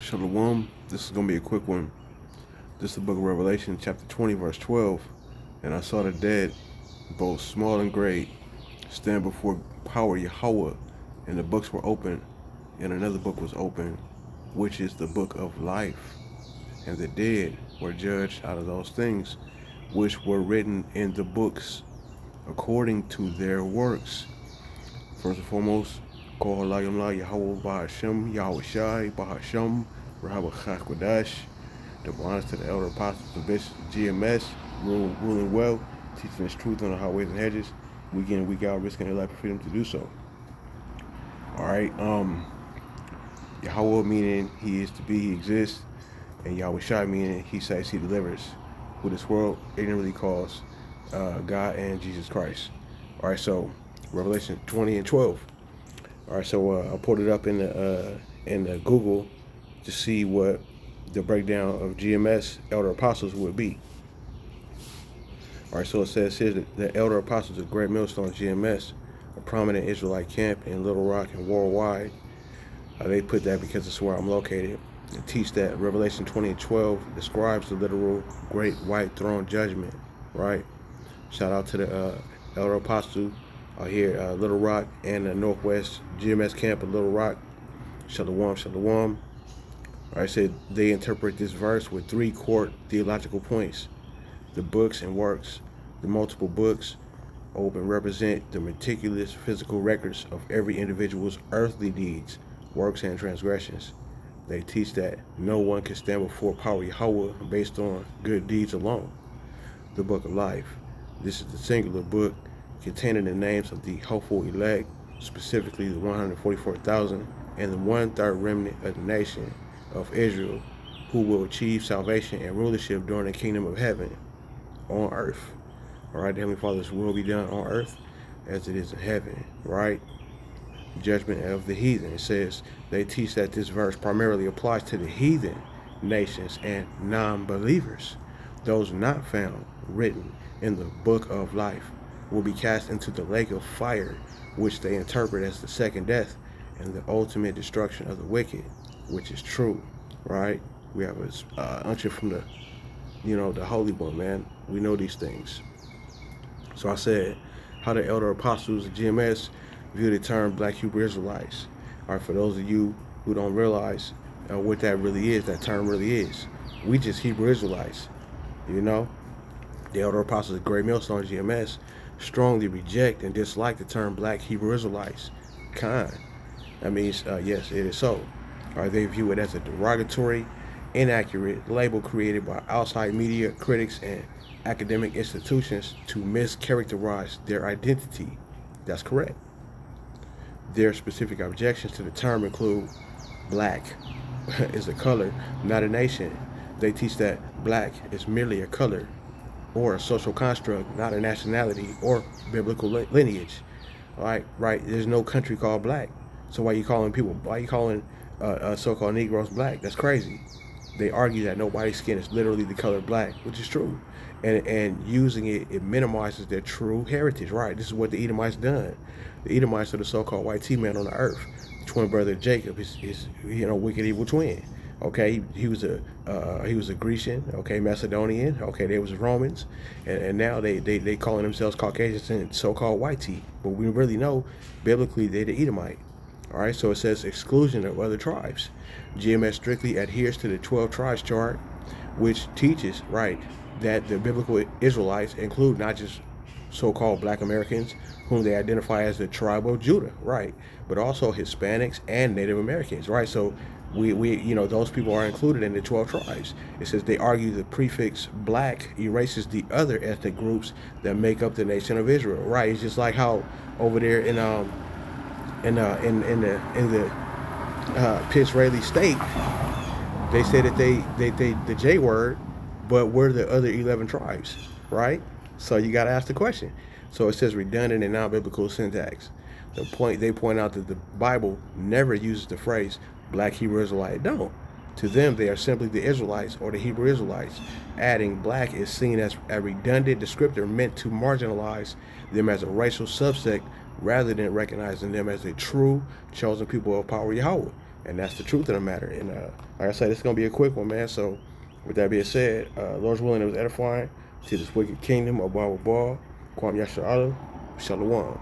Shalom. This is going to be a quick one. This is the book of Revelation, chapter 20, verse 12. And I saw the dead, both small and great, stand before power Yahweh, and the books were open, and another book was open, which is the book of life. And the dead were judged out of those things which were written in the books according to their works. First and foremost, call Yahweh Bahashem, Yahweh Shai, Bahashem, Rahab Chakadash. The honors to the elder apostles of Bishop GMS, ruling well, teaching us truth on the highways and hedges, week in and week out, risking their life for freedom to do so. Alright, Yahweh meaning he is to be, he exists, and Yahweh Shai meaning he saves, he delivers, who this world ignorantly calls God and Jesus Christ. Alright, so Revelation 20 and 12. Alright, so I pulled it up in the Google to see what the breakdown of GMS elder apostles would be. Alright, so it says here that the elder apostles of Great Millstone GMS, a prominent Israelite camp in Little Rock and worldwide. They put that because it's where I'm located. And teach that Revelation 20 and 12 describes the literal great white throne judgment. Right? Shout out to the elder apostle here, Little Rock and the Northwest GMS camp in Little Rock. Shalom, shalom. I said they interpret this verse with three core theological points. The books and works. The multiple books open represent the meticulous physical records of every individual's earthly deeds, works, and transgressions. They teach that no one can stand before power Yahweh based on good deeds alone. The book of life. This is the singular book containing the names of the hopeful elect, specifically the 144,000 and the 1/3 remnant of the nation of Israel, who will achieve salvation and rulership during the kingdom of heaven on earth. All right, the Heavenly Father's will be done on earth as it is in heaven. Right? Judgment of the heathen. It says they teach that this verse primarily applies to the heathen nations and non-believers. Those not found written in the book of life will be cast into the lake of fire, which they interpret as the second death and the ultimate destruction of the wicked, which is true. Right? We have a unction from the the Holy One, man. We know these things. So I said how the elder apostles of GMS view the term Black Hebrew Israelites. All right, for those of you who don't realize what that really is, that term really is, we just Hebrew Israelites. The elder apostles of Great Millstone GMS strongly reject and dislike the term Black Hebrew Israelites. That means, yes, it is so. All right, they view it as a derogatory, inaccurate label created by outside media, critics, and academic institutions to mischaracterize their identity. That's correct. Their specific objections to the term include black is a color, not a nation. They teach that black is merely a color or a social construct, not a nationality or biblical lineage. All right, right. There's no country called black. So why are you calling so-called Negroes black? That's crazy. They argue that nobody's skin is literally the color black, which is true. And using it minimizes their true heritage. Right? This is what the Edomites done. The Edomites are the so-called white T-man on the earth. The twin brother of Jacob, his wicked evil twin. Okay, he was a Grecian. Okay, Macedonian. Okay, they was Romans, and now they calling themselves Caucasians and so-called white T. But we really know biblically they're the Edomite. All right, so it says exclusion of other tribes. GMS strictly adheres to the 12 tribes chart, which teaches, right, that the biblical Israelites include not just so-called Black Americans, whom they identify as the tribe of Judah, right, but also Hispanics and Native Americans, right? So we those people are included in the 12 tribes. It says they argue the prefix Black erases the other ethnic groups that make up the nation of Israel, right? It's just like how over there in the Israeli state, they say that they the J word, but we're the other 11 tribes, right? So you got to ask the question. So it says redundant and non-biblical syntax. They point out that the Bible never uses the phrase Black Hebrew Israelite. No. To them, they are simply the Israelites or the Hebrew Israelites. Adding black is seen as a redundant descriptor meant to marginalize them as a racial subsect rather than recognizing them as a true chosen people of power Yahweh. And that's the truth of the matter. And like I said, it's gonna be a quick one, man. So with that being said, Lord's willing, it was edifying to this wicked kingdom of Baba Ball. Kwam Yasha Allah. Shalom.